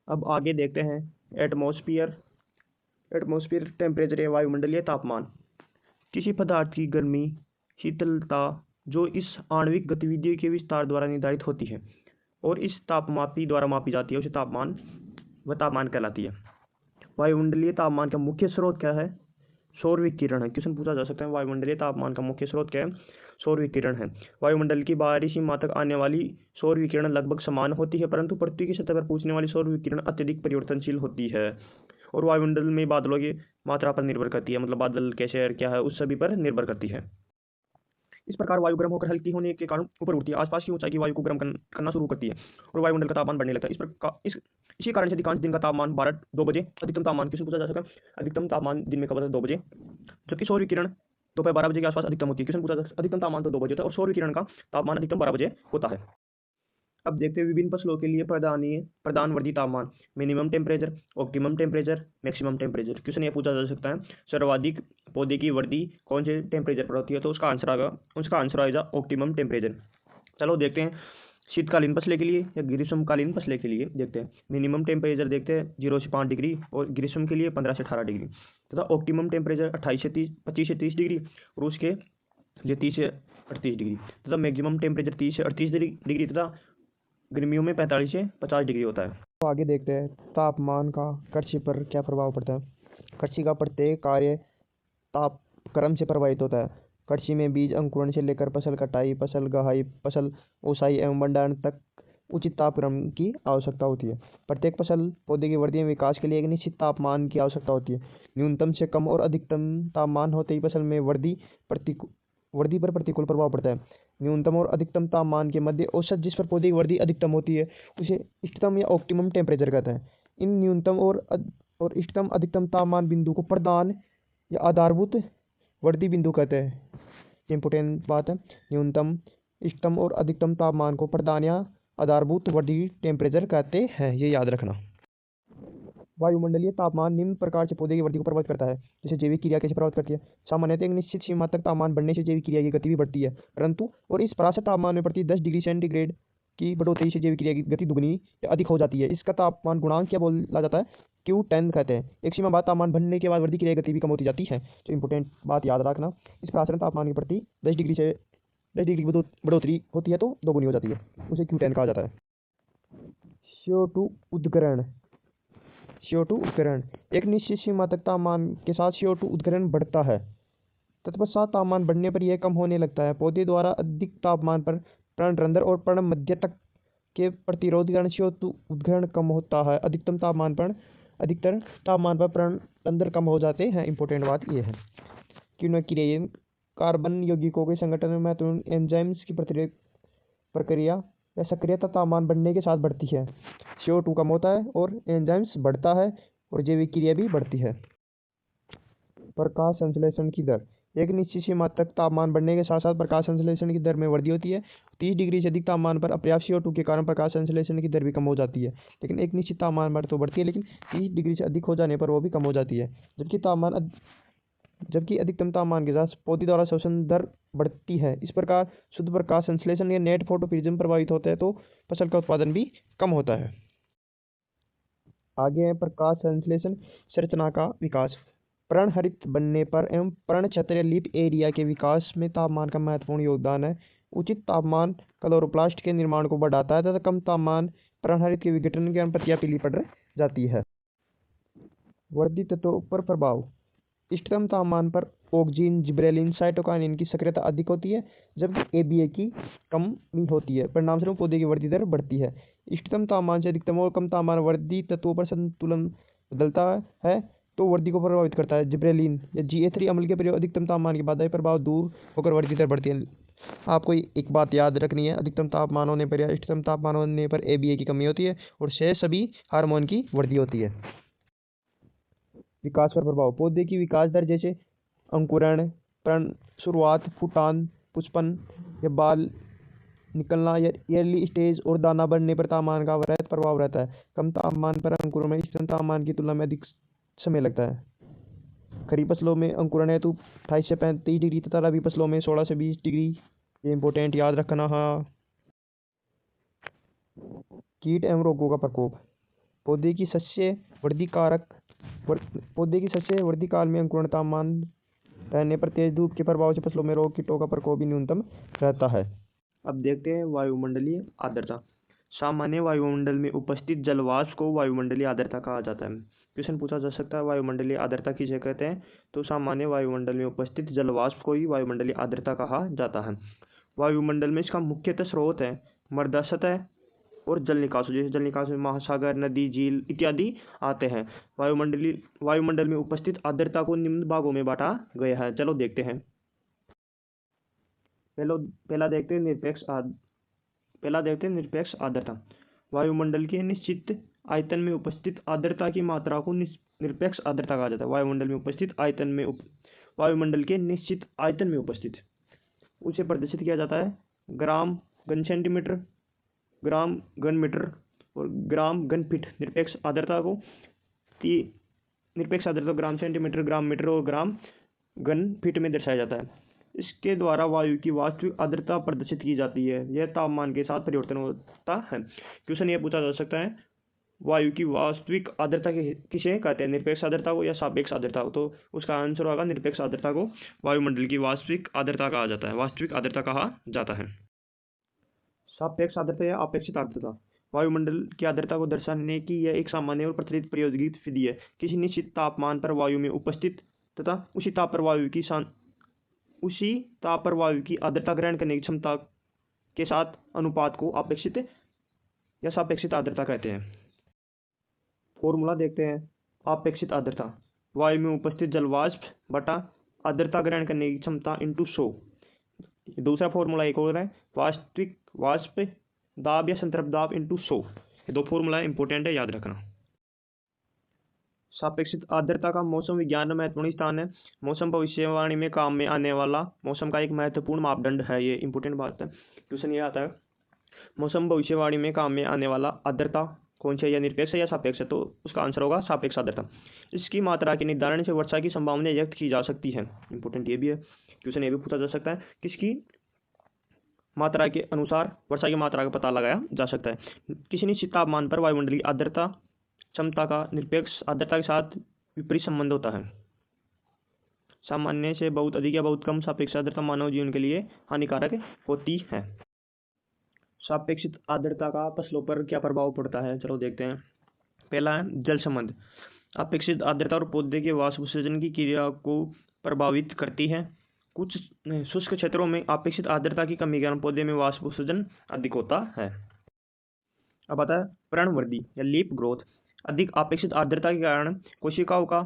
अब आगे देखते हैं एटमॉस्फेयर। एटमॉस्फेयर टेम्परेचर या वायुमंडलीय तापमान किसी पदार्थ की गर्मी, शीतलता जो इस आणविक गतिविधि के विस्तार द्वारा निर्धारित होती है और इस तापमापी द्वारा मापी जाती है, उसे तापमान कहलाती है। वायुमंडलीय तापमान का मुख्य स्रोत क्या है? सौर विकिरण है। क्वेश्चन पूछा जा सकता है वायुमंडलीय तापमान का मुख्य स्रोत क्या है? सौर विकिरण है। वायुमंडल की बाहरी सीमा तक आने वाली सौर विकिरण लगभग समान होती है, परंतु पृथ्वी की सतह पर पहुंचने वाली सौर विकिरण अत्यधिक परिवर्तनशील होती है और वायुमंडल में बादलों की मात्रा पर निर्भर करती है, मतलब बादल कैसे और क्या है उस सभी पर निर्भर करती है। इस प्रकार वायु गर्म होकर हल्की होने के कारण ऊपर उठती है, आसपास की ऊंचाई की वायु को गर्म करना शुरू करती है और वायुमंडल का तापमान बढ़ने लगता है। इसी कारण से अधिकांश दिन का तापमान 2 बजे अधिकतम तापमान किसी पूछा जा सकता है अधिकतम तापमान दिन में कब होता है? 2 बजे। जबकि सौर विकिरण दोपहर 12 बजे के आसपास अधिकतम होती है। क्वेश्चन पूछा जा सकता है अधिकतम तापमान तो 2 बजे होता है और सौर विकिरण का तापमान अधिकतम 12 बजे होता है। अब देखते हैं विभिन्न फसलों के लिए प्रधानवर्ती तापमान, minimum temperature, optimum temperature, maximum temperature. Question ये पूछा जा सकता है सर्वाधिक पौधे की वृद्धि कौन से टेम्परेचर पर होती है? तो उसका आंसर आएगा ऑप्टिमम टेम्परेचर। चलो देखते हैं शीतकालीन फसलें के लिए या ग्रीष्मकालीन फसलें के लिए देखते हैं। मिनिमम टेम्परेचर देखते हैं 0 से 5 डिग्री और ग्रीष्म के लिए 15 से 18 डिग्री तथा ऑप्टिमम टेम्परेचर 25 से 30 डिग्री और उसके लिए 30 से 38 डिग्री तथा मैक्सिमम टेम्परेचर 30 से 38 डिग्री तथा गर्मियों में 45 से 50 डिग्री होता है। तो आगे देखते हैं तापमान का कृषि पर क्या प्रभाव पड़ता है। कृषि का प्रत्येक कार्य तापक्रम से प्रभावित होता है। कृषि में बीज अंकुरण से लेकर फसल कटाई, फसल गहाई, फसल ओसाई एवं भंडारण तक उचित तापक्रम की आवश्यकता होती है। प्रत्येक फसल पौधे की वृद्धि एवं विकास के लिए एक निश्चित तापमान की आवश्यकता होती है। न्यूनतम से कम और अधिकतम तापमान होते ही फसल में वृद्धि पर प्रतिकूल प्रभाव पड़ता है। न्यूनतम और अधिकतम तापमान के मध्य औसत जिस पर पौधे की वृद्धि अधिकतम होती है उसे इष्टतम या ऑप्टिमम टेम्परेचर कहते हैं। इन न्यूनतम और इष्टतम अधिकतम तापमान बिंदु को प्रधान या आधारभूत वृद्धि बिंदु कहते हैं। इम्पोर्टेंट बात है, न्यूनतम, इष्टतम और अधिकतम तापमान को प्रधान या आधारभूत वृद्धि टेम्परेचर कहते हैं, ये याद रखना। वायुमंडलीय तापमान निम्न प्रकार से पौधे की वृद्धि को प्रभावित करता है। जैसे जैविक क्रिया कैसे प्रभावित करती है? सामान्यतः एक निश्चित सीमा तक तापमान बढ़ने से जैविक क्रिया की गति भी बढ़ती है, परंतु और इस परासर तापमान में प्रति 10 डिग्री सेंटीग्रेड की बढ़ोतरी से जैविक क्रिया की गति दुगनी या अधिक हो जाती है। इसका तापमान गुणांक क्या बोला जाता है? Q10 कहते हैं। एक सीमा बाद तापमान बढ़ने के बाद वृद्धि क्रिया गति भी कम होती जाती है। तो इंपोर्टेंट बात याद रखना, इस परासर तापमान के प्रति 10 डिग्री बढ़ोतरी होती है तो दोगुनी हो जाती है, उसे Q10 कहा जाता है। CO2 उद्गरण। CO2 उद्गरण एक निश्चित सीमा तक तापमान के साथ CO2 उद्गरण बढ़ता है। तत्पश्चात तापमान बढ़ने पर यह कम होने लगता है। पौधे द्वारा अधिक तापमान पर पर्णरंध्र और पर्ण मध्य तक के प्रतिरोध के कारण CO2 उद्गरण कम होता है। अधिकतर तापमान पर पर्णरंध्र कम हो जाते हैं। इंपॉर्टेंट बात यह है कि कार्बन यौगिकों के संगठन में महत्वपूर्ण एंजाइम्स की प्रक्रिया या सक्रियता तापमान बढ़ने के साथ बढ़ती है। CO2 कम होता है और एंजाइम्स बढ़ता है और जैविक क्रिया भी बढ़ती है। प्रकाश संश्लेषण की दर एक निश्चित सीमा तक तापमान बढ़ने के साथ साथ प्रकाश संश्लेषण की दर में वृद्धि होती है। 30 डिग्री से अधिक तापमान पर अपर्याप्त CO2 के कारण प्रकाश संश्लेषण की दर भी कम हो जाती है, लेकिन एक निश्चित तापमान पर तो बढ़ती है, लेकिन 30 डिग्री से अधिक हो जाने पर वो भी कम हो जाती है। जबकि अधिकतम तापमान के साथ पौधे द्वारा शोषण दर बढ़ती है। इस प्रकार शुद्ध प्रकाश संश्लेषण या नेट फोटोप्रिज्म प्रभावित होता है तो फसल का उत्पादन भी कम होता है। आगे है प्रकाश संश्लेषण संरचना का विकास। पर्णहरित बनने पर एवं पर्णछत्र या लीफ एरिया के विकास में तापमान का महत्वपूर्ण योगदान है। उचित तापमान क्लोरोप्लास्ट के निर्माण को बढ़ाता है तथा कम तापमान पर्णहरित के विघटन के कारण पत्तियां पीली पड़ जाती है। वृद्धि तत्वों पर प्रभाव। इष्टतम तापमान पर ऑक्सीन, जिबरेलिन, साइटोकाइनिन की सक्रियता अधिक होती है, जबकि ABA की कमी होती है। परिणामस्वरूप पौधे की वृद्धि दर बढ़ती है। इष्टतम तापमान से अधिकतम और कम तापमान वृद्धि तत्वों पर संतुलन बदलता है तो वृद्धि को प्रभावित करता है। जिबरेलिन या GA3 अम्ल के प्रयोग अधिकतम तापमान के बाधाई प्रभाव दूर होकर वृद्धि दर बढ़ती है। आपको एक बात याद रखनी है, अधिकतम तापमान होने पर या इष्टतम तापमान होने पर ABA की कमी होती है और शेष सभी हार्मोन की वृद्धि होती है। विकास पर प्रभाव। पौधे की विकास दर जैसे अंकुरण, शुरुआत, फूटान, पुष्पन या बाल निकलना या अर्ली स्टेज और दाना बढ़ने पर तापमान का वृहद प्रभाव रहता है। कम तापमान पर अंकुरण में इष्टतम तापमान की तुलना में अधिक समय लगता है। खरीफ फसलों में अंकुरण हेतु 28 से 35 डिग्री तथा रबी फसलों में 16 से 20 डिग्री। ये इंपॉर्टेंट याद रखना। हाँ, कीट एवं रोगों का प्रकोप। पौधे की सस्य वृद्धि काल में अंकुरण तापमान रहने पर तेज धूप के प्रभाव से फसलों में रोग कीटों का प्रकोप भी न्यूनतम रहता है। अब देखते हैं वायुमंडलीय आर्द्रता। सामान्य वायुमंडल में उपस्थित जलवाष्प को वायुमंडलीय आर्द्रता कहा जाता है। क्वेश्चन पूछा जा सकता है वायुमंडलीय आर्द्रता किसे कहते हैं, तो सामान्य वायुमंडल में उपस्थित जलवाष्प को ही वायुमंडलीय आर्द्रता कहा जाता है। वायुमंडल में इसका मुख्यतः स्रोत है मृदा सतह और जल निकास, जैसे जल निकास में महासागर, नदी, झील इत्यादि आते हैं। वायुमंडल में उपस्थित आर्द्रता को निम्न भागों में बांटा गया है। चलो देखते हैं। पहला देखते हैं निरपेक्ष आर्द्रता। वायुमंडल के निश्चित आयतन में उपस्थित आर्द्रता की मात्रा को निरपेक्ष आर्द्रता कहा जाता है। वायुमंडल के निश्चित आयतन में उपस्थित उसे प्रदर्शित किया जाता है ग्राम घन सेंटीमीटर, ग्राम घन मीटर और ग्राम घन फीट। निरपेक्ष आर्द्रता ग्राम सेंटीमीटर, ग्राम मीटर और ग्राम घन फीट में दर्शाया जाता है। इसके द्वारा वायु की वास्तविक आर्द्रता प्रदर्शित की जाती है। यह तापमान के साथ परिवर्तन होता है। क्वेश्चन ये पूछा जा सकता है वायु की वास्तविक आर्द्रता किसे कहते हैं, निरपेक्ष आर्द्रता को या सापेक्ष आर्द्रता को, तो उसका आंसर होगा निरपेक्ष आर्द्रता को वायुमंडल की वास्तविक आर्द्रता कहा जाता है। सापेक्ष आर्द्रता या अपेक्षित आर्द्रता वायुमंडल की आर्द्रता को दर्शाने की यह एक सामान्य और प्रचलित प्रयोगिक विधि है। किसी निश्चित तापमान पर वायु में उपस्थित तथा उसी ताप पर वायु की आर्द्रता ग्रहण करने की क्षमता के साथ अनुपात को अपेक्षित या सापेक्षित आर्द्रता कहते हैं। फॉर्मूला देखते हैं। अपेक्षित आर्द्रता वायु में उपस्थित जलवाष्प बटा आर्द्रता ग्रहण करने की क्षमता इंटू 100। दूसरा फॉर्मूला एक और है, वास्तविक वाष्प दाब या संतृप्त दाब इंटू 100। ये दो फॉर्मूला इंपॉर्टेंट है, याद रखना। सापेक्षित आर्द्रता का मौसम विज्ञान में महत्वपूर्ण स्थान है। मौसम भविष्यवाणी में काम में आने वाला मौसम का एक महत्वपूर्ण मापदंड है। ये इंपॉर्टेंट बात है। क्वेश्चन ये आता है मौसम भविष्यवाणी में काम में आने वाला आर्द्रता कौन सी है, या निरपेक्ष है या सापेक्ष है, तो उसका आंसर होगा सापेक्ष आर्द्रता। इसकी मात्रा के निर्धारण से वर्षा की संभावना व्यक्त की जा सकती है। इंपॉर्टेंट ये भी है। क्वेश्चन ये भी पूछा जा सकता है किसकी मात्रा के अनुसार वर्षा की मात्रा का पता लगाया जा सकता है। किसी निश्चित तापमान पर वायुमंडलीय आर्द्रता क्षमता का निरपेक्ष आर्द्रता के साथ विपरीत संबंध होता है। सामान्य से बहुत अधिक या बहुत कम सापेक्ष आर्द्रता मानव जीवन के लिए हानिकारक होती है। सापेक्षित आर्द्रता का फसलों पर क्या प्रभाव पड़ता है, चलो देखते हैं। पहला है जल संबंध। अपेक्षित आर्द्रता और पौधे के वाष्प उत्सर्जन की क्रिया को प्रभावित करती है। कुछ शुष्क क्षेत्रों में अपेक्षित आर्द्रता की कमी के कारण पौधे में वाष्प उत्सर्जन अधिक होता है। अब आता है पर्णवृद्धि या लीफ ग्रोथ। अधिक अपेक्षित आर्द्रता के कारण कोशिकाओं का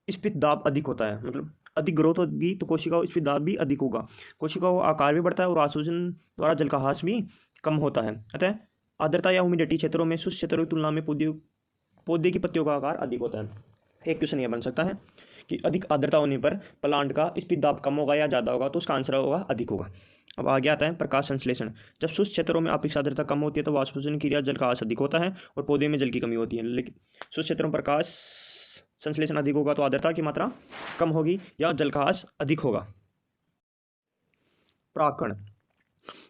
स्फीत दाब अधिक होता है। मतलब अधिक ग्रोथ होगी तो कोशिकाओं स्फीत दाब भी अधिक होगा, कोशिकाओं का आकार भी बढ़ता है और आसंजन द्वारा जल का ह्रास भी कम होता है। अतः आर्द्रता या ह्यूमिडिटी क्षेत्रों में शुष्क क्षेत्रों की तुलना में पौधे की पत्तियों का आकार अधिक होता है। एक क्वेश्चन यह बन सकता है कि अधिक आर्द्रता होने पर प्लांट का स्फीत दाब कम होगा या ज़्यादा होगा, तो उसका आंसर होगा अधिक होगा। अब आगे आता है प्रकाश संश्लेषण। जब शुष्क क्षेत्रों में अपेक्षित आर्द्रता कम होती है तो वाष्पोत्सर्जन क्रिया जल का ह्रास अधिक होता है और पौधे में जल की कमी होती है। लेकिन शुष्क क्षेत्रों में प्रकाश संश्लेषण अधिक होगा तो आर्द्रता की मात्रा कम होगी या जल का ह्रास अधिक होगा। परागकण।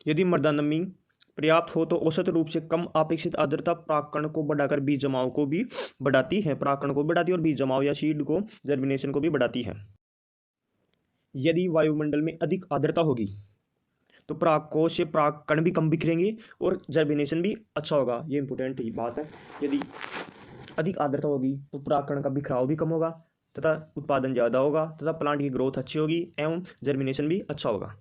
यदि मृदा नमी पर्याप्त हो तो औसत रूप से कम अपेक्षित आर्द्रता परागकण को बढ़ाकर बीज जमाव को भी बढ़ाती है। परागकण को बढ़ाती है और बीज जमाव या सीड को जर्मिनेशन को भी बढ़ाती है। यदि वायुमंडल में अधिक आर्द्रता होगी तो परागकोश से परागकण भी कम बिखरेंगे और जर्मिनेशन भी अच्छा होगा। ये इंपॉर्टेंट ही बात है। यदि अधिक आर्द्रता होगी तो परागकण का बिखराव भी कम होगा तथा उत्पादन ज़्यादा होगा तथा प्लांट की ग्रोथ अच्छी होगी एवं जर्मिनेशन भी अच्छा होगा।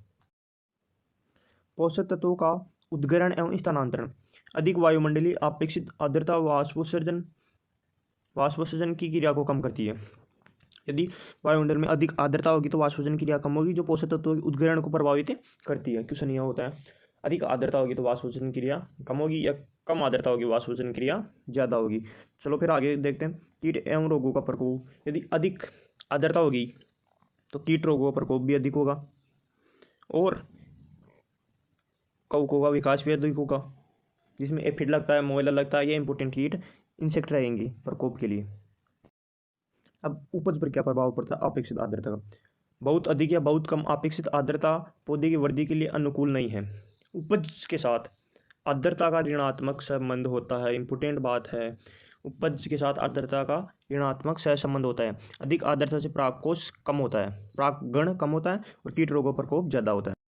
पोषक तत्वों का उद्गरण एवं स्थानांतरण। अधिक वायुमंडलीय अपेक्षित आर्द्रता वाष्पोत्सर्जन की क्रिया को कम करती है। यदि वायुमंडल में अधिक आर्द्रता होगी तो वाष्पोत्सर्जन क्रिया कम होगी जो पोषक तत्वों के उद्गरण को प्रभावित करती है। क्वेश्चन यह होता है अधिक आर्द्रता होगी तो वाष्पोत्सर्जन क्रिया कम होगी या कम आर्द्रता होगी वाष्पोत्सर्जन क्रिया ज़्यादा होगी। चलो फिर आगे देखते हैं कीट एवं रोगों का प्रकोप। यदि अधिक आर्द्रता होगी तो कीट रोगों का प्रकोप भी अधिक होगा और कवकों का विकास भी अधिक होगा, जिसमें एफिड लगता है, मोएला लगता है। ये इंपॉर्टेंट कीट इंसेक्ट रहेंगे प्रकोप के लिए। अब उपज पर क्या प्रभाव पड़ता है अपेक्षित आर्द्रता का। बहुत अधिक या बहुत कम अपेक्षित आर्द्रता पौधे की वृद्धि के लिए अनुकूल नहीं है। उपज के साथ आर्द्रता का ऋणात्मक संबंध होता है। इंपॉर्टेंट बात है। उपज के साथ आर्द्रता का ऋणात्मक सहसंबंध होता है। अधिक आर्द्रता से परागकोश कम होता है, परागण कम होता है और कीट रोगों पर प्रकोप ज़्यादा होता है।